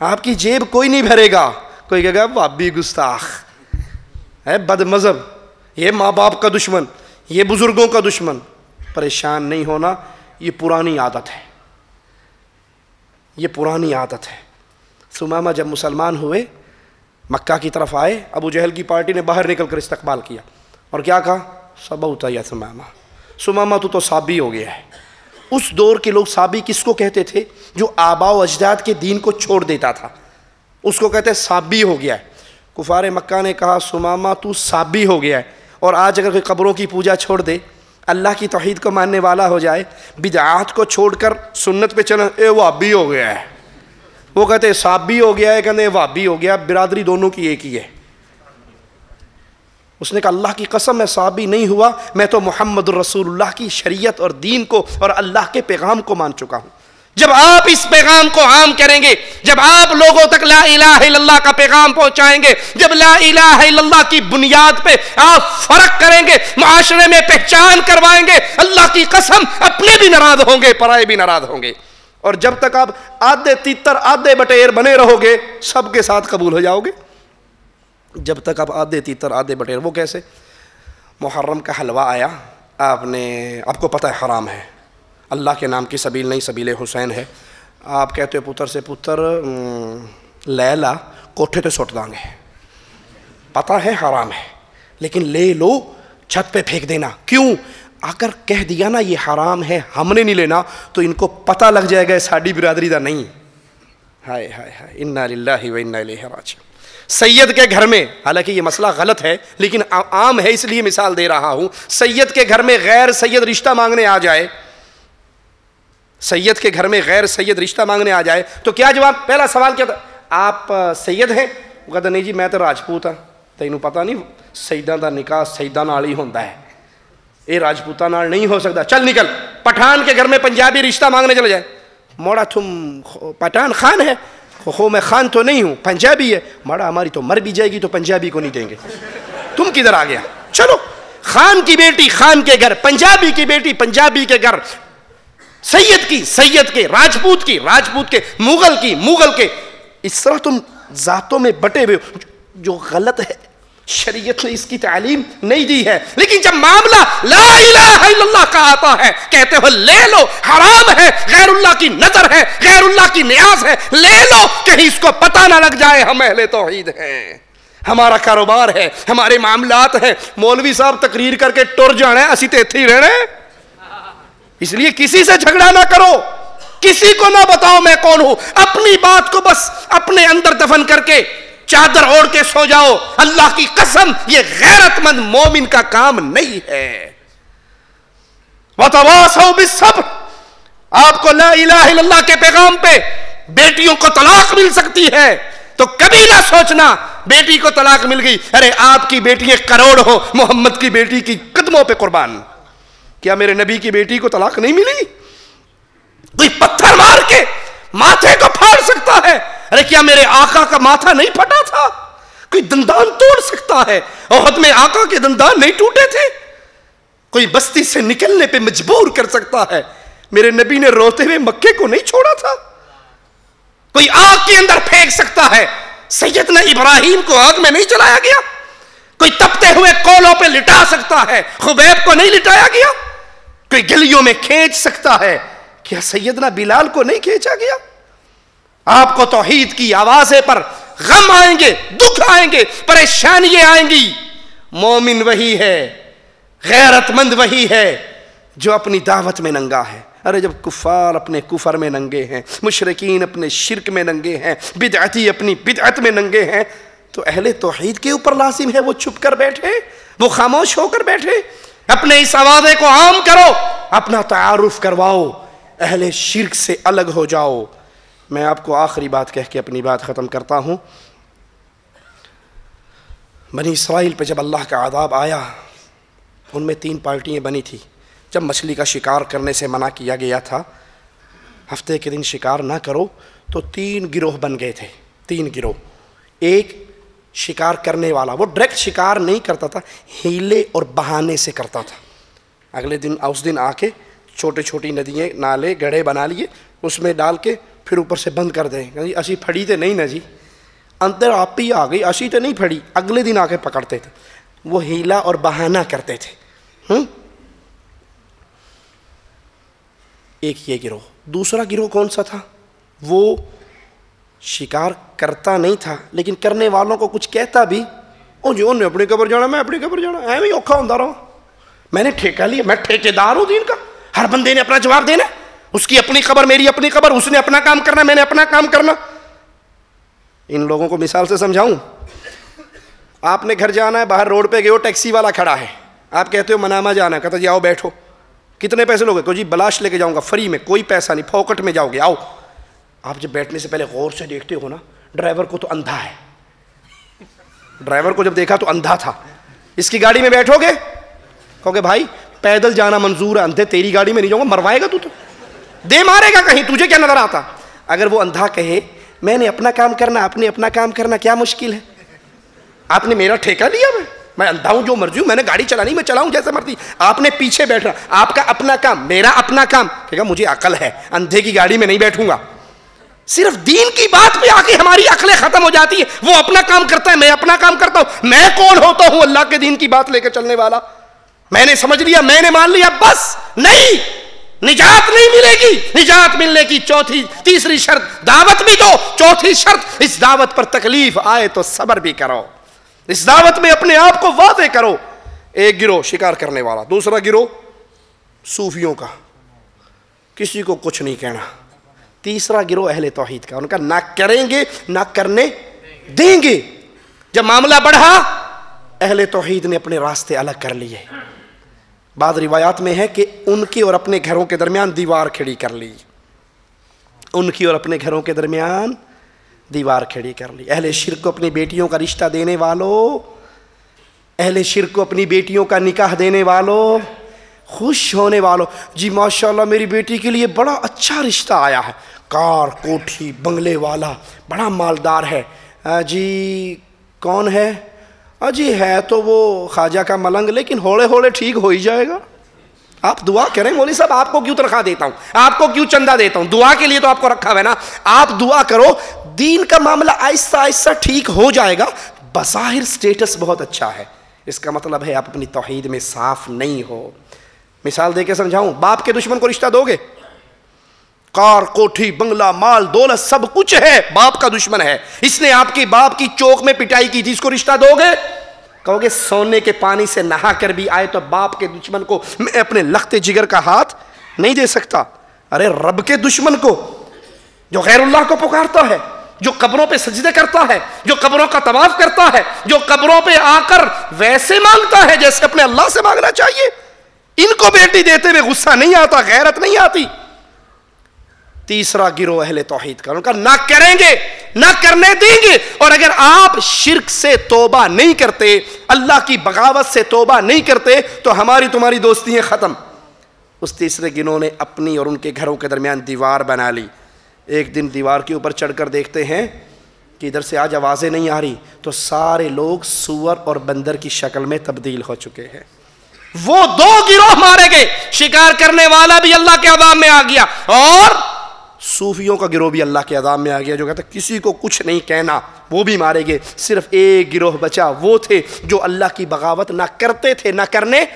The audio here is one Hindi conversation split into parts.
आपकी जेब कोई नहीं भरेगा। कोई कहेगा भाभी गुस्ताख है, बदमज़हब, ये माँ बाप का दुश्मन, ये बुजुर्गों का दुश्मन। परेशान नहीं होना, ये पुरानी आदत है, ये पुरानी आदत है। सुमामा जब मुसलमान हुए, मक्का की तरफ आए, अबू जहल की पार्टी ने बाहर निकल कर इस्तकबाल किया और क्या कहा, सबौता या सुमामा, सुमामा तो साबी हो गया है। उस दौर के लोग साबी किसको कहते थे? जो आबा व अजदाद के दीन को छोड़ देता था, उसको कहते साबी हो गया है। कुफार मक्का ने कहा सुमामा तू साबी हो गया है। और आज अगर कोई कब्रों की पूजा छोड़ दे, अल्लाह की तौहीद को मानने वाला हो जाए, बिदआत को छोड़कर सुन्नत पे चला, ए वाबी हो गया है। वो कहते साबी हो गया है, कहते वाबी हो गया, बिरादरी दोनों की एक ही है। उसने कहा अल्लाह की कसम मैं साबी नहीं हुआ, मैं तो मोहम्मद रसूलुल्लाह की शरीयत और दीन को और अल्लाह के पैगाम को मान चुका हूँ। जब आप इस पैगाम को आम करेंगे, जब आप लोगों तक ला इलाहा इल्लल्लाह का पैगाम पहुंचाएंगे, जब ला इलाहा इल्लल्लाह की बुनियाद पे आप फर्क करेंगे, मुआशरे में पहचान करवाएंगे, अल्लाह की कसम अपने भी नाराज होंगे, पराए भी नाराज होंगे। और जब तक आप आधे तीतर आधे बटेर बने रहोगे, सबके साथ कबूल हो जाओगे। जब तक आप आधे तीतर आधे बटेर, वो कैसे? मुहर्रम का हलवा आया, आपको पता है हराम है, अल्लाह के नाम की सबील नहीं, सबील हुसैन है। आप कहते हो पुत्र से, पुत्र लैला कोठे तो सुट दांगे, पता है हराम है, लेकिन ले लो, छत पे फेंक देना। क्यों? अगर कह दिया ना ये हराम है, हमने नहीं लेना, तो इनको पता लग जाएगा साड़ी बिरादरी दा नहीं। हाय हाय हाय, इन्ना लिल्लाहि व इन्ना इलैहि राजिऊन। सैयद के घर में, हालांकि ये मसला गलत है लेकिन आम है इसलिए मिसाल दे रहा हूं, सैयद के घर में गैर सैयद रिश्ता मांगने आ जाए, सैयद के घर में गैर सैयद रिश्ता मांगने आ जाए तो क्या जवाब? पहला सवाल क्या था, आप सैयद हैं? वो कहता नहीं जी मैं तो राजपूत हाँ। तैनू पता नहीं सैयदां दा निकाह सैयदां नाल ही होंदा है, ये राजपूतां नाल नहीं हो सकता, चल निकल। पठान के घर में पंजाबी रिश्ता मांगने चले जाए, मोड़ा तुम पठान खान है? हो मैं खान तो नहीं हूँ, पंजाबी है। माड़ा हमारी तो मर भी जाएगी तो पंजाबी को नहीं देंगे, तुम किधर आ गया? चलो, खान की बेटी खान के घर, पंजाबी की बेटी पंजाबी के घर, सैयद की सैयद के, राजपूत की राजपूत के, मुगल की मुगल के। इस तरह तुम जातों में बटे हुए हो, जो गलत है। शरीयत ने इसकी तालीम नहीं दी है। लेकिन जब मामला ला इलाहा इल्लल्लाह का आता है, कहते हो ले लो, हराम है, गैरुल्लाह की नजर है, गैरुल्लाह की नियाज है, ले लो, कहीं इसको पता ना लग जाए हम अहले तौहीद हैं, हमारा कारोबार है, हमारे मामलात हैं। मौलवी साहब तकरीर करके टुर जाना है, असी तो इत्थे ही रहना है। इसलिए किसी से झगड़ा ना करो, किसी को ना बताओ मैं कौन हूं, अपनी बात को बस अपने अंदर दफन करके चादर ओढ़ के सो जाओ। अल्लाह की कसम ये गैरतमंद मोमिन का काम नहीं है। वतवासौ बिस्सब्र, आपको ला इलाहा इल्लल्लाह के पैगाम पे बेटियों को तलाक मिल सकती है तो कभी ना सोचना बेटी को तलाक मिल गई, अरे आपकी बेटियां करोड़ हो, मोहम्मद की बेटी की कदमों पे कुर्बान। क्या मेरे नबी की बेटी को तलाक नहीं मिली? कोई पत्थर मार के माथे को फाड़ सकता है? अरे क्या मेरे आका का माथा नहीं फटा था? कोई दंदान तोड़ सकता है? ओहद में आका के दंदान नहीं टूटे थे? कोई बस्ती से निकलने पे मजबूर कर सकता है? मेरे नबी ने रोते हुए मक्के को नहीं छोड़ा था? कोई आग के अंदर फेंक सकता है? सैयदना इब्राहिम को आग में नहीं जलाया गया? कोई तपते हुए कोलों पे लिटा सकता है? खुबैब को नहीं लिटाया गया? कोई गलियों में खींच सकता है? क्या सैयदना बिलाल को नहीं खींचा गया? आपको तौहीद की आवाज़ें पर गम आएंगे, दुख आएंगे, परेशानियां आएंगी। मोमिन वही है, गैरतमंद वही है जो अपनी दावत में नंगा है। अरे जब कुफार अपने कुफर में नंगे हैं, मुशरिकीन अपने शिरक में नंगे हैं, बिदअती अपनी बिदअत में नंगे हैं, तो अहले तौहीद के ऊपर लाजिम है वो चुप कर बैठे, वो खामोश होकर बैठे। अपने इस आवाज़े को आम करो, अपना तारुफ करवाओ, अहले शिरक से अलग हो जाओ। मैं आपको आखिरी बात कह के अपनी बात ख़त्म करता हूँ। बनी इसराइल पे जब अल्लाह का अज़ाब आया, उनमें 3 पार्टियाँ बनी थी। जब मछली का शिकार करने से मना किया गया था, हफ्ते के दिन शिकार ना करो, तो 3 गिरोह बन गए थे। 3 गिरोह। एक शिकार करने वाला, वो डायरेक्ट शिकार नहीं करता था, हीले और बहाने से करता था। अगले दिन उस दिन आके छोटे छोटी नदियाँ, नाले, गड्ढे बना लिए, उसमें डाल के फिर ऊपर से बंद कर दें, जी असी फड़ी तो नहीं ना जी, अंदर आप ही आ गई, असी तो नहीं फड़ी, अगले दिन आके पकड़ते थे। वो हीला और बहाना करते थे। एक ये गिरोह। दूसरा गिरोह कौन सा था? वो शिकार करता नहीं था, लेकिन करने वालों को कुछ कहता भी, ओ जी उन्हें अपनी कब्र जाना, मैं अपनी कब्र जाना, ऐਵੇਂ औखा होता रहा, मैंने ठेका लिया, मैं ठेकेदार हूं दीन का, हर बंदे ने अपना जवाब देना, उसकी अपनी कब्र, मेरी अपनी कब्र, उसने अपना काम करना, मैंने अपना काम करना। इन लोगों को मिसाल से समझाऊं, आपने घर जाना है, बाहर रोड पे गए हो, टैक्सी वाला खड़ा है, आप कहते हो मनामा जाना है, कहता जी आओ बैठो, कितने पैसे लोगे? जी बलाश लेके जाऊंगा, फ्री में, कोई पैसा नहीं, फोकट में जाओगे, आओ। आप जब बैठने से पहले गौर से देखते हो ना, ड्राइवर को तो अंधा है, ड्राइवर को जब देखा तो अंधा था, इसकी गाड़ी में बैठोगे, कहोगे भाई पैदल जाना मंजूर है, अंधे तेरी गाड़ी में नहीं जाऊंगा, मरवाएगा तू तो, दे मारेगा कहीं, तुझे क्या नजर आता? अगर वो अंधा कहे मैंने अपना काम करना, आपने अपना काम करना, क्या मुश्किल है? आपने मेरा ठेका लिया, मैं अंधा हूं, जो मर्जी हूं, मैंने गाड़ी चलानी, मैं चलाऊं जैसे मर्जी, आपने पीछे बैठना, आपका अपना काम, मेरा अपना काम। कहेगा मुझे अकल है, अंधे की गाड़ी में नहीं बैठूंगा। सिर्फ दीन की बात पे आके हमारी अकलें खत्म हो जाती है। वो अपना काम करता है, मैं अपना काम करता हूं। मैं कौन होता हूं अल्लाह के दीन की बात लेकर चलने वाला? मैंने समझ लिया, मैंने मान लिया, बस नहीं, निजात नहीं मिलेगी। निजात मिलने की तीसरी शर्त दावत भी दो, चौथी शर्त इस दावत पर तकलीफ आए तो सब्र भी करो, इस दावत में अपने आप को वादे करो। एक गिरोह शिकार करने वाला, दूसरा गिरोह सूफियों का, किसी को कुछ नहीं कहना, तीसरा गिरोह अहले तौहीद का, उनका ना करेंगे ना करने देंगे। जब मामला बढ़ा, अहले तौहीद ने अपने रास्ते अलग कर लिए। बाद रिवायात में है कि उनके और अपने घरों के दरमियान दीवार खड़ी कर ली, उनकी और अपने घरों के दरमियान दीवार खड़ी कर ली। अहले शिर्क को अपनी बेटियों का रिश्ता देने वालों, अहले शिर्क को अपनी बेटियों का निकाह देने वालों, खुश होने वालों, जी माशाल्लाह मेरी बेटी के लिए बड़ा अच्छा रिश्ता आया है, कार कोठी बंगले वाला, बड़ा मालदार है। जी कौन है? जी है तो वो ख्वाजा का मलंग, लेकिन होले होले ठीक हो ही जाएगा। आप दुआ करें, मौलवी साहब आपको क्यों तनख्वाह देता हूं, आपको क्यों चंदा देता हूं, दुआ के लिए तो आपको रखा हुआ है ना। आप दुआ करो, दीन का मामला आहिस्ता आहिस्ता ठीक हो जाएगा। बज़ाहिर स्टेटस बहुत अच्छा है, इसका मतलब है आप अपनी तौहीद में साफ नहीं हो। मिसाल दे के समझाऊं, बाप के दुश्मन को रिश्ता दोगे? कार कोठी बंगला माल दौलत सब कुछ है, बाप का दुश्मन है, इसने आपके बाप की चौक में पिटाई की थी, इसको रिश्ता दोगे? कहोगे सोने के पानी से नहा कर भी आए तो बाप के दुश्मन को मैं अपने लखते जिगर का हाथ नहीं दे सकता। अरे रब के दुश्मन को, जो गैरुल्लाह को पुकारता है, जो कब्रों पे सजदे करता है, जो कब्रों का तवाफ करता है, जो कब्रों पे आकर वैसे मांगता है जैसे अपने अल्लाह से मांगना चाहिए, इनको बेटी देते हुए गुस्सा नहीं आता, गैरत नहीं आती। तीसरा गिरोह अहले तौहीद का, उनका ना करेंगे ना करने देंगे। और अगर आप शिर्क से तौबा नहीं करते, अल्लाह की बगावत से तौबा नहीं करते, तो हमारी तुम्हारी दोस्तियां खत्म। उस तीसरे गिरोह ने अपनी और उनके घरों के दरमियान दीवार बना ली। एक दिन दीवार के ऊपर चढ़कर देखते हैं कि इधर से आज आवाजें नहीं आ रही, तो सारे लोग सूअर और बंदर की शक्ल में तब्दील हो चुके हैं। वो दो गिरोह मारे गए, शिकार करने वाला भी अल्लाह के अज़ाब में आ गया और सूफियों का गिरोह भी अल्लाह के अज़ाब में आ गया, जो कहता किसी को कुछ नहीं कहना, वो भी मारे गए। सिर्फ एक गिरोह बचा, वो थे जो अल्लाह की बगावत ना करते थे ना करने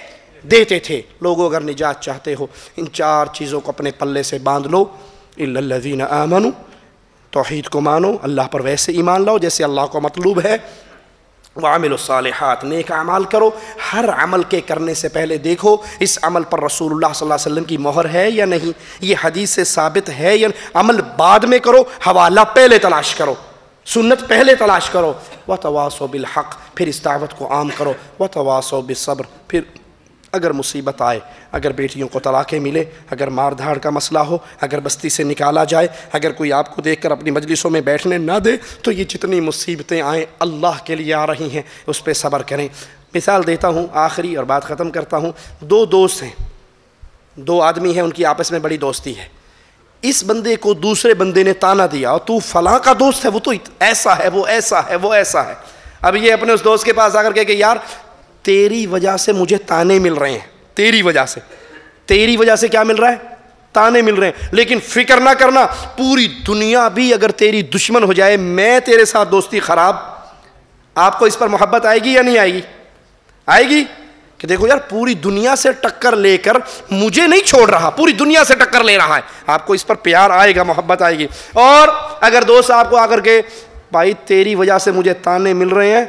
देते थे। लोगों अगर निजात चाहते हो, इन चार चीज़ों को अपने पल्ले से बांध लो। इल्लल्लज़ीना आमनू, तौहीद को मानो, अल्लाह पर वैसे ईमान लाओ जैसे अल्लाह को मतलूब है। वामिलुस्सालिहात, नेक अमाल करो। हर अमल के करने से पहले देखो इस अमल पर रसूलुल्लाह सल्लल्लाहु अलैहि वसल्लम की मोहर है या नहीं, ये हदीस से साबित है या नहीं। अमल बाद में करो, हवाला पहले तलाश करो, सुन्नत पहले तलाश करो। वतवासौ बिल हक़, फिर इस दावत को आम करो। वतवासौ बिस्सब्र, फिर अगर मुसीबत आए, अगर बेटियों को तलाक़ें मिले, अगर मार धाड़ का मसला हो, अगर बस्ती से निकाला जाए, अगर कोई आपको देखकर अपनी मजलिसों में बैठने ना दे, तो ये जितनी मुसीबतें आएँ अल्लाह के लिए आ रही हैं, उस पर सब्र करें। मिसाल देता हूँ आखिरी और बात ख़त्म करता हूँ। दो दोस्त हैं, दो आदमी हैं, उनकी आपस में बड़ी दोस्ती है। इस बंदे को दूसरे बंदे ने ताना दिया, और तू फलां का दोस्त है, वो तो ऐसा है, वो ऐसा है, वो ऐसा है। अब ये अपने उस दोस्त के पास आकर कहे कि यार तेरी वजह से मुझे ताने मिल रहे हैं, तेरी वजह से क्या मिल रहा है? ताने मिल रहे हैं। लेकिन फिक्र ना करना, पूरी दुनिया भी अगर तेरी दुश्मन हो जाए, मैं तेरे साथ दोस्ती खराब, आपको इस पर मोहब्बत आएगी या नहीं आएगी? आएगी कि देखो यार, पूरी दुनिया से टक्कर लेकर मुझे नहीं छोड़ रहा, पूरी दुनिया से टक्कर ले रहा है। आपको इस पर प्यार आएगा, मोहब्बत आएगी। और अगर दोस्त आपको आकर के, भाई तेरी वजह से मुझे ताने मिल रहे हैं,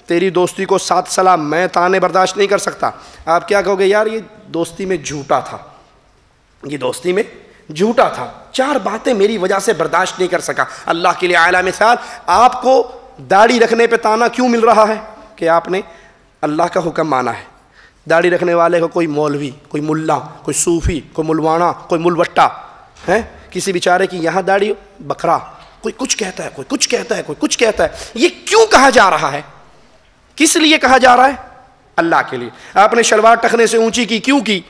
तेरी दोस्ती को साथ सलाम, मैं ताने बर्दाश्त नहीं कर सकता, आप क्या कहोगे? यार ये दोस्ती में झूठा था, ये दोस्ती में झूठा था, 4 बातें मेरी वजह से बर्दाश्त नहीं कर सका। अल्लाह के लिए आला मिसाल, आपको दाढ़ी रखने पे ताना क्यों मिल रहा है? कि आपने अल्लाह का हुक्म माना है। दाढ़ी रखने वाले को कोई मौलवी, कोई मुल्ला, कोई सूफ़ी, कोई मुलवाना, कोई मुलवट्टा है, किसी बेचारे की यहाँ दाढ़ी, बकरा, कोई कुछ कहता है, कोई कुछ कहता है, कोई कुछ कहता है। ये क्यों कहा जा रहा है? किस लिए कहा जा रहा है? अल्लाह के लिए। आपने शलवार टखने से ऊंची की, क्यों की?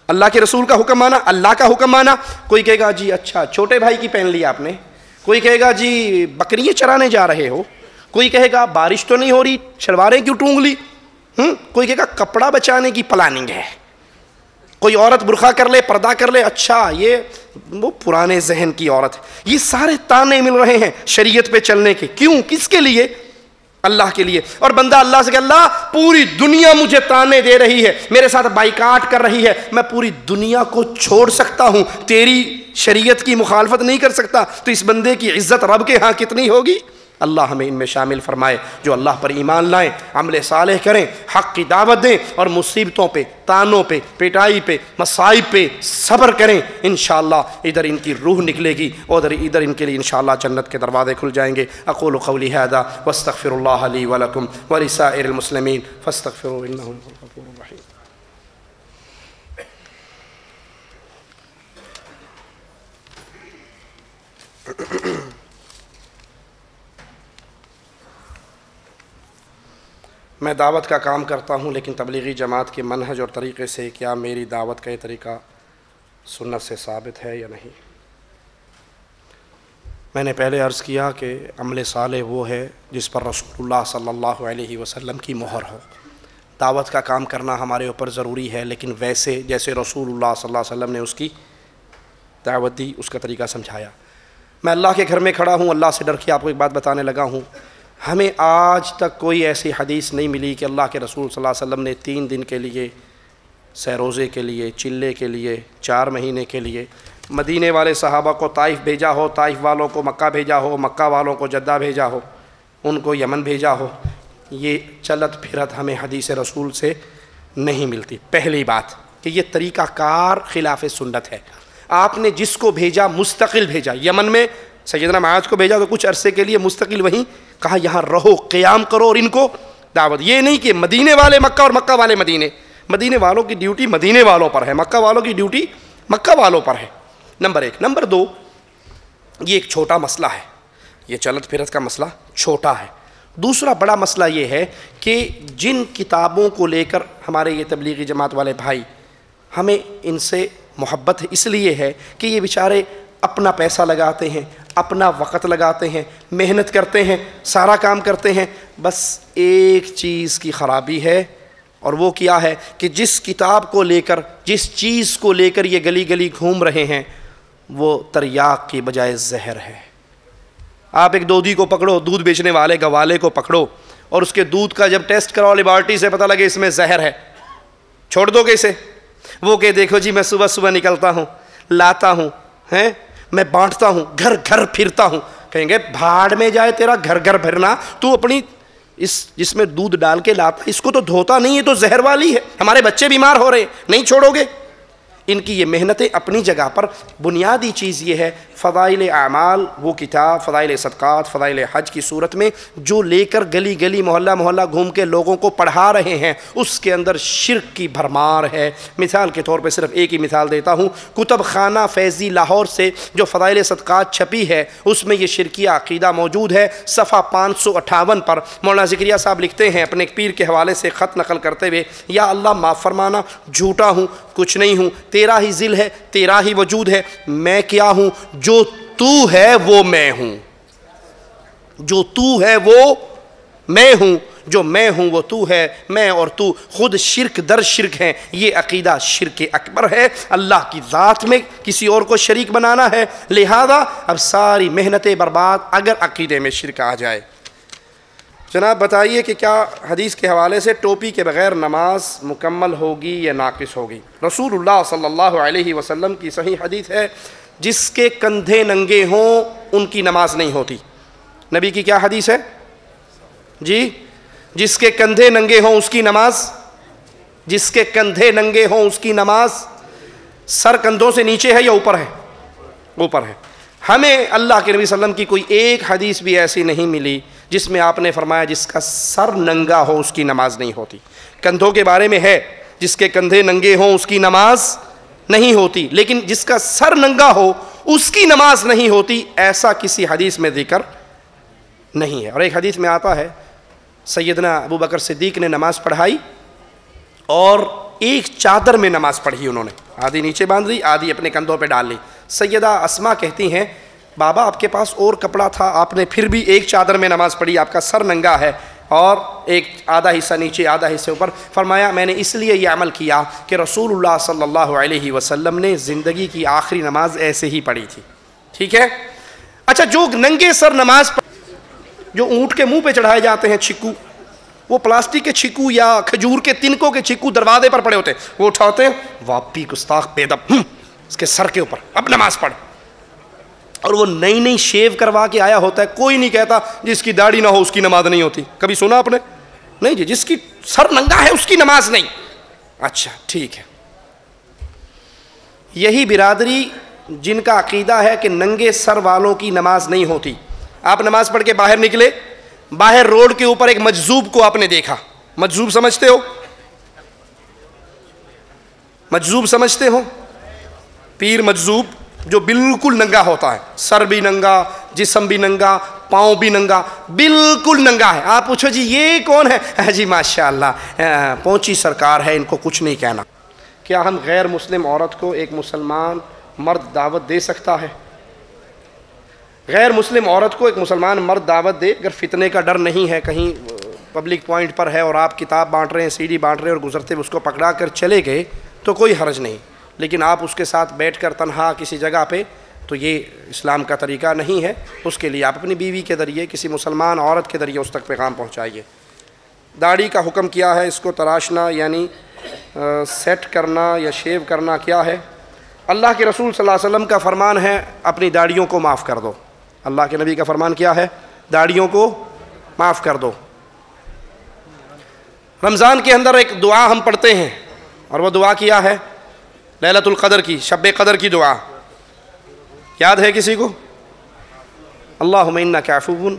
अल्लाह के रसूल का हुक्म माना, अल्लाह का हुक्म माना। कोई कहेगा जी अच्छा छोटे भाई की पहन ली आपने, कोई कहेगा जी बकरियां चराने जा रहे हो, कोई कहेगा बारिश तो नहीं हो रही, शलवारें क्यों टूंग ली, कोई कहेगा कपड़ा बचाने की प्लानिंग है, कोई औरत बुरखा कर ले, पर्दा कर ले, अच्छा ये वो पुराने जहन की औरत है। ये सारे ताने मिल रहे हैं शरीयत पे चलने के। क्यों? किसके लिए? अल्लाह के लिए। और बंदा अल्लाह से कहे, अल्लाह पूरी दुनिया मुझे ताने दे रही है, मेरे साथ बाइकाट कर रही है, मैं पूरी दुनिया को छोड़ सकता हूं, तेरी शरीयत की मुखालफत नहीं कर सकता, तो इस बंदे की इज्जत रब के यहाँ कितनी होगी? अल्लाह हमें इनमें शामिल फरमाए जो अल्लाह पर ईमान लाएं, अमल सालेह करें, हक़ की दावत दें और मुसीबतों पे, तानों पे, पिटाई पे, मसाइब पे सब्र करें। इंशाअल्लाह इधर इनकी रूह निकलेगी और इधर इनके लिए इंशाअल्लाह जन्नत के दरवाजे खुल जाएंगे। अक़ूलु क़ौली हाज़ा वस्तग़फ़िरुल्लाह ली व लकुम व लिसाइरिल मुस्लिमीन फ़स्तग़फ़िरूहु इन्नहु हुवल गफ़ूरुर रहीम। मैं दावत का काम करता हूँ, लेकिन तबलीगी जमात के मनहज और तरीक़े से क्या मेरी दावत का ये तरीक़ा सुन्नत से साबित है या नहीं? मैंने पहले अर्ज़ किया कि अमल सालेह वो है जिस पर रसूलुल्लाह सल्लल्लाहु अलैहि वसल्लम की मोहर हो। दावत का काम करना हमारे ऊपर ज़रूरी है, लेकिन वैसे जैसे रसूलुल्लाह सल्लल्लाहु अलैहि वसल्लम ने उसकी दावत दी, उसका तरीक़ा समझाया। मैं अल्लाह के घर में खड़ा हूँ, अल्लाह से डर के आपको एक बात बताने लगा हूँ। हमें आज तक कोई ऐसी हदीस नहीं मिली कि अल्लाह के रसूल सल्लल्लाहु अलैहि वसल्लम ने 3 दिन के लिए, सहरोज़े के लिए, चिल्ले के लिए, 4 महीने के लिए मदीने वाले सहाबा को ताइफ भेजा हो, ताइफ वालों को मक्का भेजा हो, मक्का वालों को जद्दा भेजा हो, उनको यमन भेजा हो। ये चलत फिरत हमें हदीस रसूल से नहीं मिलती। पहली बात कि ये तरीक़ाकार खिलाफ सुन्नत है। आपने जिसको भेजा मुस्तकिल भेजा, यमन में सैयदना मुआज़ को भेजा तो कुछ अरसे के लिए मुस्तकिल वहीं कहा यहाँ रहो, क़याम करो और इनको दावत। ये नहीं कि मदीने वाले मक्का और मक्का वाले मदीने, मदीने वालों की ड्यूटी मदीने वालों पर है, मक्का वालों की ड्यूटी मक्का वालों पर है। नंबर 1। नंबर 2, ये एक छोटा मसला है, ये चलत फिरत का मसला छोटा है। दूसरा बड़ा मसला ये है कि जिन किताबों को लेकर हमारे ये तबलीगी जमात वाले भाई, हमें इनसे मोहब्बत इसलिए है कि ये बेचारे अपना पैसा लगाते हैं, अपना वक़्त लगाते हैं, मेहनत करते हैं, सारा काम करते हैं। बस एक चीज़ की ख़राबी है, और वो क्या है कि जिस किताब को लेकर, जिस चीज़ को लेकर ये गली गली घूम रहे हैं, वो तरियाक की बजाय जहर है। आप एक दोधी को पकड़ो, दूध बेचने वाले गवाले को पकड़ो, और उसके दूध का जब टेस्ट कराओ लेबॉर्ट्री से, पता लगे इसमें जहर है, छोड़ दोगे इसे? वो कहे देखो जी मैं सुबह सुबह निकलता हूँ, लाता हूँ, हैं, मैं बांटता हूँ, घर घर फिरता हूँ। कहेंगे भाड़ में जाए तेरा घर घर फिरना, तू अपनी इस जिसमें दूध डाल के लाता इसको तो धोता नहीं है, तो जहर वाली है, हमारे बच्चे बीमार हो रहे हैं, नहीं छोड़ोगे? इनकी ये मेहनतें अपनी जगह पर। बुनियादी चीज़ ये है फ़दाइल आमाल, वो किताब फ़दाइल सदक़ात, फ़दाइल हज की सूरत में जो लेकर गली गली मोहल्ला मोहल्ला घूम के लोगों को पढ़ा रहे हैं, उसके अंदर शिर्क की भरमार है। मिसाल के तौर पे सिर्फ एक ही मिसाल देता हूँ, कुतुब खाना फैज़ी लाहौर से जो फ़दाइल सदक़ात छपी है, उसमें ये शिरकिया अक़ीदा मौजूद है। सफ़ा 558 पर मौलाना ज़िक्रिया साहब लिखते हैं अपने एक पीर के हवाले से ख़त नकल करते हुए, या अल्लाह माफ़ फरमाना, झूठा हूँ, कुछ नहीं हूँ, तेरा ही ज़िल है, तेरा ही वजूद है, मैं क्या हूँ? जो तू है वो मैं हूँ, जो तू है वो मैं हूँ, जो मैं हूँ वो तू है, मैं और तू खुद शिरक दर शिरक हैं। ये अकीदा शिरक अकबर है, अल्लाह की ज़ात में किसी और को शरीक बनाना है। लिहाजा अब सारी मेहनतें बर्बाद अगर अकीदे में शिरक आ जाए। जनाब बताइए कि क्या हदीस के हवाले से टोपी के बग़ैर नमाज मुकम्मल होगी या नाक़िस होगी? रसूलुल्लाह सल्लल्लाहु अलैहि वसल्लम की सही हदीस है, जिसके कंधे नंगे हों उनकी नमाज नहीं होती। नबी की क्या हदीस है जी? जिसके कंधे नंगे हों उसकी नमाज, जिसके कंधे नंगे हों उसकी नमाज। सर कंधों से नीचे है या ऊपर है? ऊपर है। हमें अल्लाह के नबी सल्लल्लाहु अलैहि वसल्लम की कोई एक हदीस भी ऐसी नहीं मिली जिसमें आपने फरमाया जिसका सर नंगा हो उसकी नमाज नहीं होती। कंधों के बारे में है, जिसके कंधे नंगे हों उसकी नमाज नहीं होती, लेकिन जिसका सर नंगा हो उसकी नमाज नहीं होती, ऐसा किसी हदीस में जिक्र नहीं है। और एक हदीस में आता है सैयदना अबू बकर सिद्दीक ने नमाज पढ़ाई और एक चादर में नमाज पढ़ी उन्होंने, आधी नीचे बांध ली, आधी अपने कंधों पे डाल ली। सैयदा अस्मा कहती हैं, बाबा आपके पास और कपड़ा था, आपने फिर भी एक चादर में नमाज पढ़ी, आपका सर नंगा है और एक आधा हिस्सा नीचे आधा हिस्से ऊपर। फरमाया मैंने इसलिए ये अमल किया कि रसूलुल्लाह सल्लल्लाहु अलैहि वसल्लम ने ज़िंदगी की आखिरी नमाज ऐसे ही पढ़ी थी। ठीक है। अच्छा, जो नंगे सर नमाज जो ऊँट के मुंह पे चढ़ाए जाते हैं छिक्कू, वो प्लास्टिक के छिक्कू या खजूर के तिनकों के छिक्कू दरवाजे पर पड़े होते हैं, वो उठाते हैं, वापी गुस्ताख बेदब, इसके सर के ऊपर अब नमाज पढ़। और वो नई नई शेव करवा के आया होता है। कोई नहीं कहता जिसकी दाढ़ी ना हो उसकी नमाज नहीं होती। कभी सुना आपने? नहीं जी, जिसकी सर नंगा है उसकी नमाज नहीं। अच्छा ठीक है। यही बिरादरी जिनका अकीदा है कि नंगे सर वालों की नमाज नहीं होती। आप नमाज पढ़ के बाहर निकले, बाहर रोड के ऊपर एक मजजूब को आपने देखा। मजजूब समझते हो? मजजूब समझते हो? पीर मजजूब जो बिल्कुल नंगा होता है, सर भी नंगा, जिस्म भी नंगा, पाँव भी नंगा, बिल्कुल नंगा है। आप पूछो जी ये कौन है? जी माशाअल्लाह पहुंची सरकार है, इनको कुछ नहीं कहना। क्या हम गैर मुस्लिम औरत को एक मुसलमान मर्द दावत दे सकता है? गैर मुस्लिम औरत को एक मुसलमान मर्द दावत दे, अगर फितने का डर नहीं है, कहीं पब्लिक पॉइंट पर है और आप किताब बांट रहे हैं, सीडी बांट रहे हैं और गुजरते हुए उसको पकड़ा कर चले गए तो कोई हर्ज नहीं। लेकिन आप उसके साथ बैठकर तन्हा किसी जगह पे, तो ये इस्लाम का तरीका नहीं है। उसके लिए आप अपनी बीवी के ज़रिए, किसी मुसलमान औरत के ज़रिए उस तक पैगाम पहुँचाइए। दाढ़ी का हुक्म क्या है? इसको तराशना यानी सेट करना या शेव करना क्या है? अल्लाह के रसूल सल्लल्लाहु अलैहि वसल्लम का फरमान है अपनी दाढ़ियों को माफ़ कर दो। अल्लाह के नबी का फरमान क्या है? दाढ़ियों को माफ़ कर दो। रमज़ान के अंदर एक दुआ हम पढ़ते हैं और वह दुआ किया है लैलतुल क़द्र की, शब क़द्र की दुआ। याद है किसी को? अल्लाहुम्मा इन्नका अफ़ुव्वुन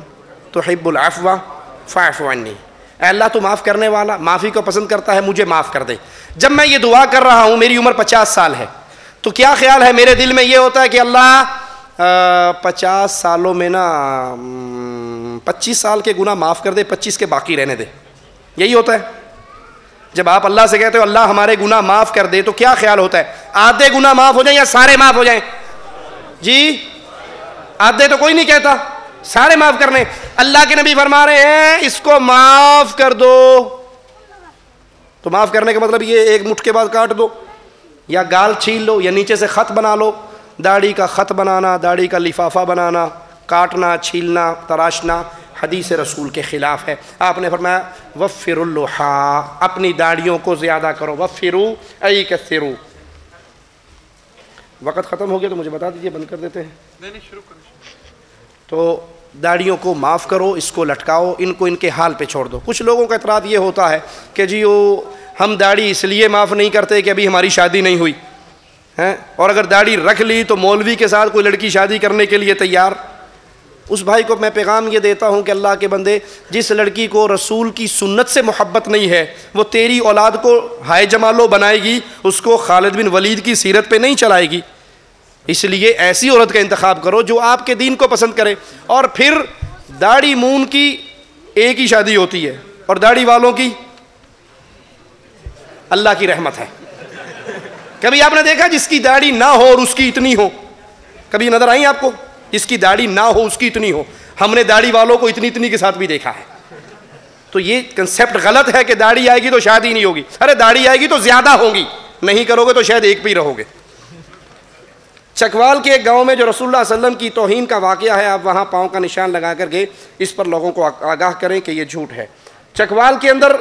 तुहिब्बुल अफ़्वा फ़अफ़ु अन्नी। अल्लाह तो माफ़ करने वाला, माफ़ी को पसंद करता है, मुझे माफ़ कर दे। जब मैं ये दुआ कर रहा हूँ, मेरी उम्र 50 साल है, तो क्या ख्याल है मेरे दिल में? ये होता है कि अल्लाह 50 सालों में ना 25 साल के गुनाह माफ़ कर दे, 25 के बाकी रहने दे। यही होता है जब आप अल्लाह से कहते हो अल्लाह हमारे गुनाह माफ़ कर दे, तो क्या ख्याल होता है? आधे गुनाह माफ़ हो जाएं या सारे माफ़ हो जाएं? जी आधे तो कोई नहीं कहता, सारे माफ़ करने। अल्लाह के नबी फरमा रहे हैं इसको माफ़ कर दो। तो माफ़ करने का मतलब ये एक मुट्ठ के बाद काट दो या गाल छील लो या नीचे से ख़त बना लो। दाढ़ी का ख़त बनाना, दाढ़ी का लिफाफा बनाना, काटना, छीलना, तराशना हदीस रसूल के ख़िलाफ़ है। आपने फरमाया वफ़िरुल लुहा, अपनी दाढ़ियों को ज़्यादा करो। वफ़िरू ऐ कस्सिरू। वक़्त ख़त्म हो गया तो मुझे बता दीजिए, बंद कर देते हैं। नहीं शुरू करो। तो दाढ़ियों को माफ़ करो, इसको लटकाओ, इनको इनके हाल पे छोड़ दो। कुछ लोगों का एतराज़ ये होता है कि जी वो हम दाढ़ी इसलिए माफ़ नहीं करते कि अभी हमारी शादी नहीं हुई है, और अगर दाढ़ी रख ली तो मौलवी के साथ कोई लड़की शादी करने के लिए तैयार। उस भाई को मैं पैगाम ये देता हूँ कि अल्लाह के बंदे, जिस लड़की को रसूल की सुन्नत से मोहब्बत नहीं है, वो तेरी औलाद को हाय जमालो बनाएगी, उसको खालिद बिन वलीद की सीरत पे नहीं चलाएगी। इसलिए ऐसी औरत का इंतखाब करो जो आपके दीन को पसंद करे। और फिर दाढ़ी मून की एक ही शादी होती है और दाढ़ी वालों की अल्लाह की रहमत है। कभी आपने देखा जिसकी दाढ़ी ना हो और उसकी इतनी हो? कभी नजर आई आपको? जिसकी दाढ़ी ना हो उसकी इतनी हो। हमने दाढ़ी वालों को इतनी इतनी के साथ भी देखा है। तो ये कंसेप्ट गलत है कि दाढ़ी आएगी तो शादी नहीं होगी। अरे दाढ़ी आएगी तो ज्यादा होगी, नहीं करोगे तो शायद एक पे ही रहोगे। चकवाल के एक गांव में जो रसूलुल्लाह सल्लल्लाहु अलैहि वसल्लम की तौहीन का वाक़या है, आप वहाँ पाँव का निशान लगा करके इस पर लोगों को आगाह करें कि ये झूठ है। चकवाल के अंदर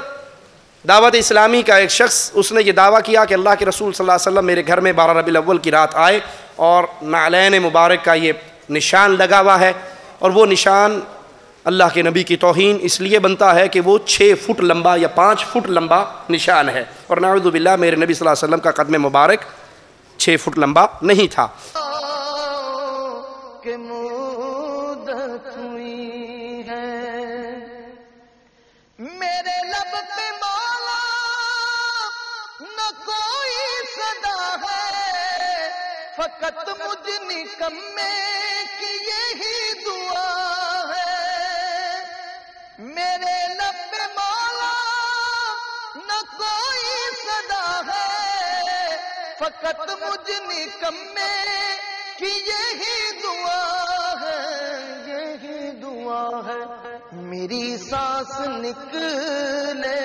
दावत इस्लामी का एक शख्स, उसने ये दावा किया कि अल्लाह के रसूल सल्लल्लाहु अलैहि वसल्लम मेरे घर में 12 रबीउल अव्वल की रात आए और नालैन मुबारक का ये निशान लगा हुआ है, और वो निशान अल्लाह के नबी की तौहीन इसलिए बनता है कि वो 6 फुट लंबा या 5 फुट लंबा निशान है, और नाउज़ु बिल्लाह मेरे नबी सल्लल्लाहु अलैहि वसल्लम का कदम मुबारक 6 फुट लंबा नहीं था। मेरे लब पे मौला न कोई सदा है, फकत मुझ निकम्मे की यही दुआ है। मेरे लब पे मौला न कोई सदा है, फकत मुझ निकम्मे की यही दुआ है, यही दुआ है। मेरी सांस निकले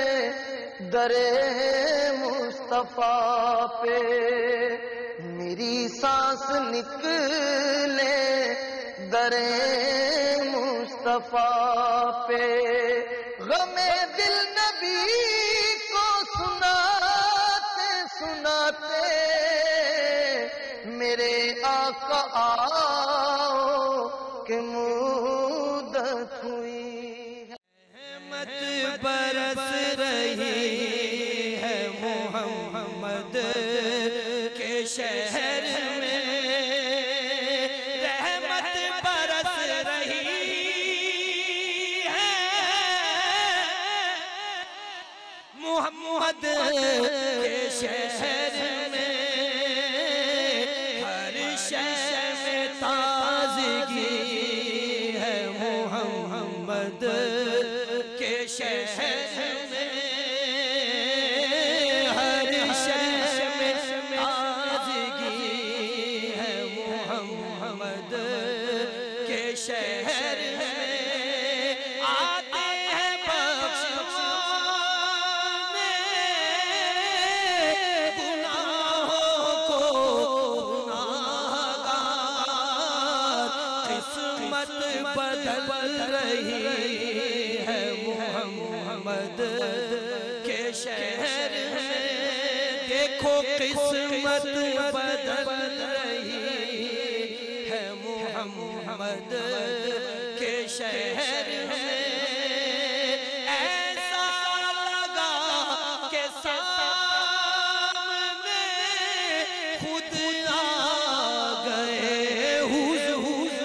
दरे मुस्तफा पे, मेरी सांस निकले दरे मुस्तफा पे। गमे दिल नबी को सुनाते सुनाते मेरे आका आओ के मुद्दत हुई। बरस रही है मोहम्मद के शहर में, रहमत बरस रही है मोहम्मद के शहर में। हर शहर में ताज़गी है मोहम्मद के शहर में, हर शहर में ताज़गी है मोहम्मद के शहर में। आते हैं बख्शवाने गुनाहों को गुनाहगार, किस्मत बदल रही है मोहम्मद के शहर में। देखो किस्मत बदल रही है मोहम्मद के शहर में। ऐसा लगा के सामने खुद आ गए हुजूर।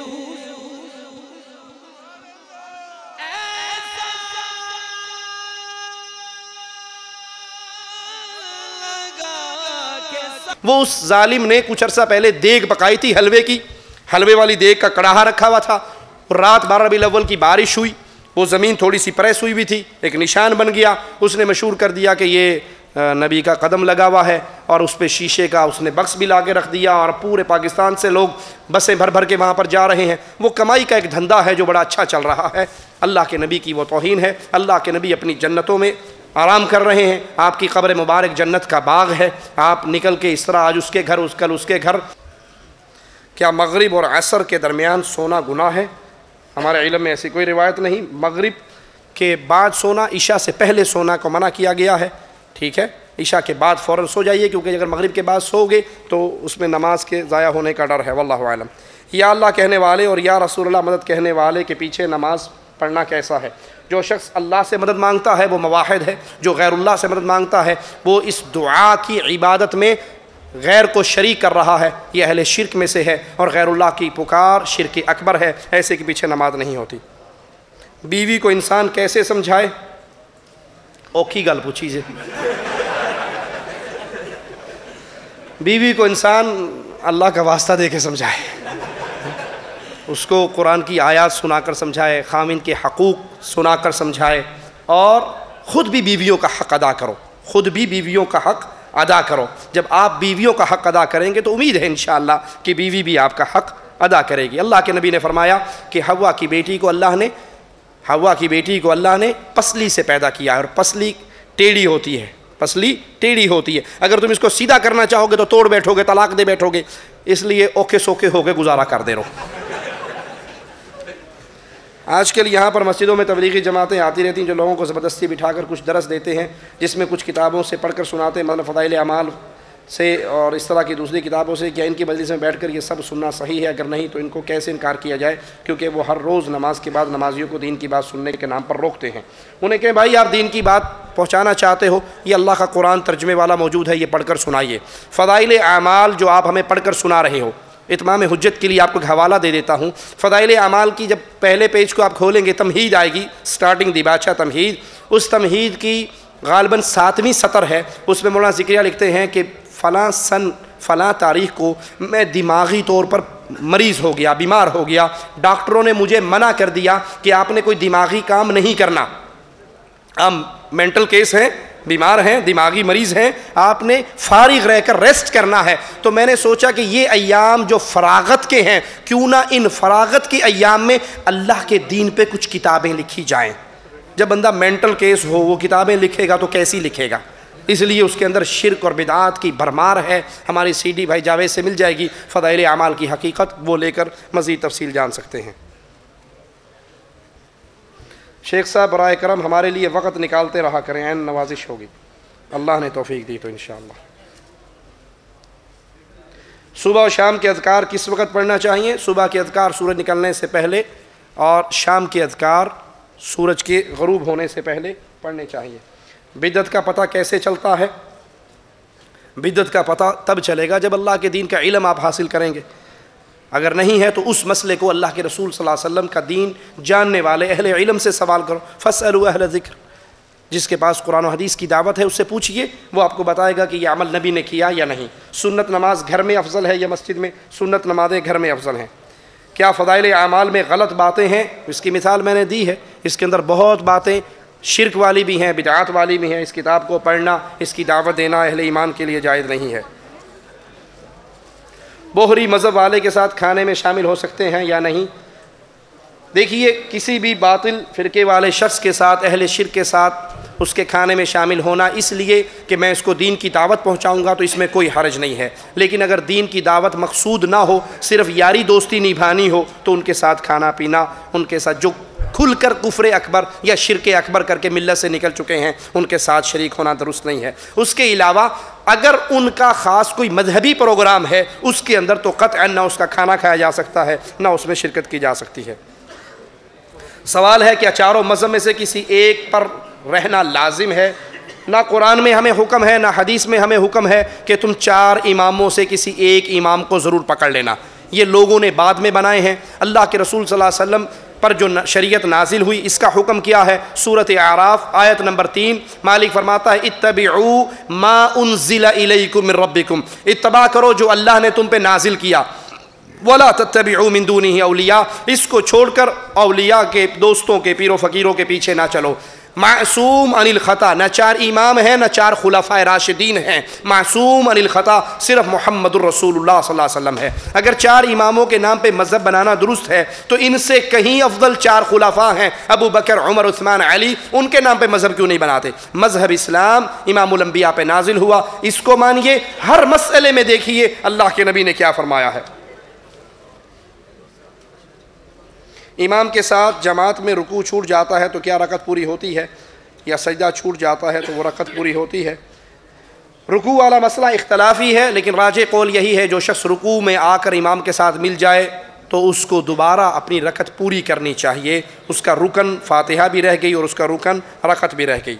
ऐसा लगा के वो उस जालिम ने कुछ अर्सा पहले देग पकाई थी हलवे की, हलवे वाली देग का कड़ाहा रखा हुआ था, और रात 12 रबीउल अव्वल की बारिश हुई, वो ज़मीन थोड़ी सी प्रेस हुई भी थी, एक निशान बन गया। उसने मशहूर कर दिया कि ये नबी का कदम लगा हुआ है, और उस पर शीशे का उसने बक्स भी ला के रख दिया, और पूरे पाकिस्तान से लोग बसें भर भर के वहाँ पर जा रहे हैं। वो कमाई का एक धंधा है जो बड़ा अच्छा चल रहा है। अल्लाह के नबी की वो तौहीन है। अल्लाह के नबी अपनी जन्नतों में आराम कर रहे हैं, आपकी कब्र मुबारक जन्नत का बाग है। आप निकल के इस तरह आज उसके घर, कल उसके घर। क्या मगरिब और असर के दरमियान सोना गुनाह है? हमारे इल्म में ऐसी कोई रिवायत नहीं। मगरिब के बाद सोना, इशा से पहले सोना को मना किया गया है, ठीक है। इशा के बाद फ़ौरन सो जाइए, क्योंकि अगर मगरिब के बाद सोओगे तो उसमें नमाज के ज़ाया होने का डर है। वल्लाहु आलम। या अल्लाह कहने वाले और या रसूलुल्लाह मदद कहने वाले के पीछे नमाज पढ़ना कैसा है? जो शख्स अल्लाह से मदद मांगता है वो मुवाहिद है, जो गैरुल्लाह से मदद मांगता है वो इस दुआ की इबादत में गैर को शरीक कर रहा है, ये अहले शिरक में से है, और गैरुल्लाह की पुकार शिरक अकबर है। ऐसे के पीछे नमाज नहीं होती। बीवी को इंसान कैसे समझाए? औखी गल पूछी जे। बीवी को इंसान अल्लाह का वास्ता दे के समझाए, उसको कुरान की आयत सुनाकर समझाए, खामिन के हकूक़ सुनाकर समझाए, और ख़ुद भी बीवियों का हक़ अदा करो। ख़ुद भी बीवियों का हक़ अदा करो। जब आप बीवियों का हक़ अदा करेंगे तो उम्मीद है इंशाअल्लाह कि बीवी भी आपका हक़ अदा करेगी। अल्लाह के नबी ने फरमाया कि हव्वा की बेटी को अल्लाह ने हवा की बेटी को अल्लाह ने पसली से पैदा किया है, और पसली टेढ़ी होती है, पसली टेढ़ी होती है। अगर तुम इसको सीधा करना चाहोगे तो तोड़ बैठोगे, तलाक दे बैठोगे, इसलिए ओके सोके होके गुजारा कर दे रहो। आजकल यहाँ पर मस्जिदों में तबलीगी जमातें आती रहती हैं जो लोगों को ज़बरदस्ती बिठाकर कुछ दरस देते हैं, जिसमें कुछ किताबों से पढ़कर सुनाते हैं, मतलब फ़दाइल अमाल से और इस तरह की दूसरी किताबों से। क्या इनकी मजलिस में बैठकर ये सब सुनना सही है? अगर नहीं तो इनको कैसे इनकार किया जाए, क्योंकि वो हर रोज़ नमाज के बाद नमाजियों को दीन की बात सुनने के नाम पर रोकते हैं। उन्हें कहें भाई आप दीन की बात पहुँचाना चाहते हो, ये अल्लाह का कुरान तर्जमे वाला मौजूद है, ये पढ़कर सुनाइए। फ़दाइल अमाल जो आप हमें पढ़कर सुना रहे हो, इत्माम हुज्जत के लिए आपको हवाला दे देता हूँ। फ़दाइल अमाल की जब पहले पेज को आप खोलेंगे, तमहीद आएगी, स्टार्टिंग दिबाचा तमहीद। उस तमहीद की गालिबन 7वीं सतर है, उसमें मौलाना ज़िक्रिया लिखते हैं कि फ़लाँ सन फ़लाँ तारीख़ को मैं दिमागी तौर पर मरीज़ हो गया, बीमार हो गया, डॉक्टरों ने मुझे मना कर दिया कि आपने कोई दिमागी काम नहीं करना, आप मेंटल केस हैं, बीमार हैं, दिमागी मरीज़ हैं, आपने फारिग रहकर रेस्ट करना है। तो मैंने सोचा कि ये अय्याम जो फ़रागत के हैं, क्यों ना इन फ़रागत के अय्याम में अल्लाह के दीन पे कुछ किताबें लिखी जाएं। जब बंदा मेंटल केस हो वो किताबें लिखेगा तो कैसी लिखेगा? इसलिए उसके अंदर शिर्क और बिदात की भरमार है। हमारी CD भाई जावेद से मिल जाएगी, फ़दाइल अमाल की हकीकत, वो लेकर मज़ीद तफसील जान सकते हैं। शेख साहब बराए करम हमारे लिए वक़्त निकालते रहा करें, ऐन नवाजिश होगी, अल्लाह ने तौफीक दी तो इंशाअल्लाह। सुबह और शाम के अज़कार किस वक़्त पढ़ना चाहिए? सुबह के अज़कार सूरज निकलने से पहले, और शाम के अज़कार सूरज के ग़रूब होने से पहले पढ़ने चाहिए। बिदअत का पता कैसे चलता है? बिदअत का पता तब चलेगा जब अल्लाह के दीन का इल्म आप हासिल करेंगे। अगर नहीं है तो उस मसले को अल्लाह के रसूल सल्लल्लाहु अलैहि वसल्लम का दीन जानने वाले अहले इल्म से सवाल करो। फस्अलू अहल ज़िक्र, जिसके पास कुरान और हदीस की दावत है उससे पूछिए, वो आपको बताएगा कि यह अमल नबी ने किया या नहीं। सुन्नत नमाज घर में अफजल है या मस्जिद में? सुन्नत नमाज़ें घर में अफजल हैं। क्या फ़दाइल अमाल में गलत बातें हैं? इसकी मिसाल मैंने दी है। इसके अंदर बहुत बातें शिरक वाली भी हैं, बिदअत वाली भी हैं। इस किताब को पढ़ना, इसकी दावत देना अहले ईमान के लिए जायज़ नहीं है। बोहरी मज़हब वाले के साथ खाने में शामिल हो सकते हैं या नहीं? देखिए, किसी भी बातिल फ़िरके वाले शख्स के साथ, अहले शिरक के साथ उसके खाने में शामिल होना इसलिए कि मैं इसको दीन की दावत पहुंचाऊंगा तो इसमें कोई हर्ज नहीं है। लेकिन अगर दीन की दावत मकसूद ना हो, सिर्फ़ यारी दोस्ती निभानी हो, तो उनके साथ खाना पीना, उनके साथ जो खुलकर कुफ्र अकबर या शिरक अकबर करके मिल्लत से निकल चुके हैं, उनके साथ शरीक होना दुरुस्त नहीं है। उसके अलावा अगर उनका ख़ास कोई मजहबी प्रोग्राम है, उसके अंदर तो क़त्अन ना उसका खाना खाया जा सकता है, ना उसमें शिरकत की जा सकती है। सवाल है कि चारों मज़हब में से किसी एक पर रहना लाजिम है? ना कुरान में हमें हुक्म है, ना हदीस में हमें हुक्म है कि तुम 4 इमामों से किसी एक इमाम को ज़रूर पकड़ लेना। ये लोगों ने बाद में बनाए हैं। अल्लाह के रसूल सल्लल्लाहु अलैहि वसल्लम पर जो शरीयत नाजिल हुई, इसका हुक्म क्या है? सूरत आराफ आयत नंबर 3, मालिक फरमाता है इत्तबिऊ मा उन्ज़िला इलैकुम मिन रब्बिकुम, इत्तबा करो जो अल्लाह ने तुम पे नाजिल किया। वला तत्तबिऊ मिन दूनिही औलिया, इसको छोड़कर औलिया के, दोस्तों के, पीरों फ़कीरों के पीछे ना चलो। मासूम अनिल ख़ता, न 4 इमाम हैं, न 4 खुलफ़ाए राशिदीन हैं। मासूम अनिल ख़ता सिर्फ मुहम्मदुर रसूलुल्लाह सल्लल्लाहु अलैहि वसल्लम है। अगर 4 इमामों के नाम पे मज़हब बनाना दुरुस्त है तो इनसे कहीं अफजल 4 खुलफ़ा हैं, अबू बकर, उमर, उस्मान, अली, उनके नाम पे मज़हब क्यों नहीं बनाते? मज़हब इस्लाम इमामुल अंबिया पे नाजिल हुआ, इसको मानिए। हर मसले में देखिए अल्लाह के नबी ने क्या फरमाया है। इमाम के साथ जमात में रुकू छूट जाता है तो क्या रकत पूरी होती है, या सजदा छूट जाता है तो वो रकत पूरी होती है? रुकू वाला मसला इख्तलाफी है, लेकिन राजे कौल यही है, जो शख्स रुकू में आकर इमाम के साथ मिल जाए तो उसको दोबारा अपनी रकत पूरी करनी चाहिए। उसका रुकन फातिहा भी रह गई और उसका रुकन रकत भी रह गई।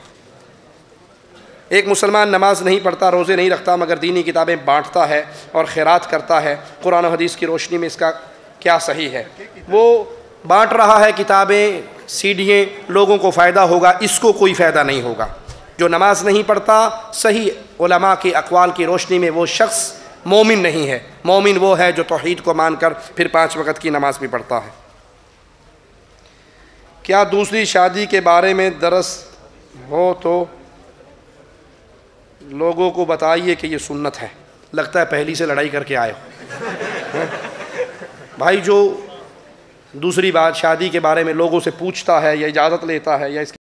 एक मुसलमान नमाज नहीं पढ़ता, रोज़े नहीं रखता, मगर दीनी किताबें बाँटता है और खैरात करता है। कुरान और हदीस की रोशनी में इसका क्या सही है? वो बांट रहा है किताबें, सीढ़ियाँ, लोगों को फ़ायदा होगा, इसको कोई फ़ायदा नहीं होगा। जो नमाज नहीं पढ़ता, सही उलमा के अक़वाल की रोशनी में वो शख्स मोमिन नहीं है। मोमिन वो है जो तौहीद को मानकर फिर 5 वक़्त की नमाज भी पढ़ता है। क्या दूसरी शादी के बारे में दरस हो तो लोगों को बताइए कि ये सुन्नत है। लगता है पहली से लड़ाई करके आए हो भाई। जो दूसरी बात, शादी के बारे में लोगों से पूछता है या इजाज़त लेता है या इसकी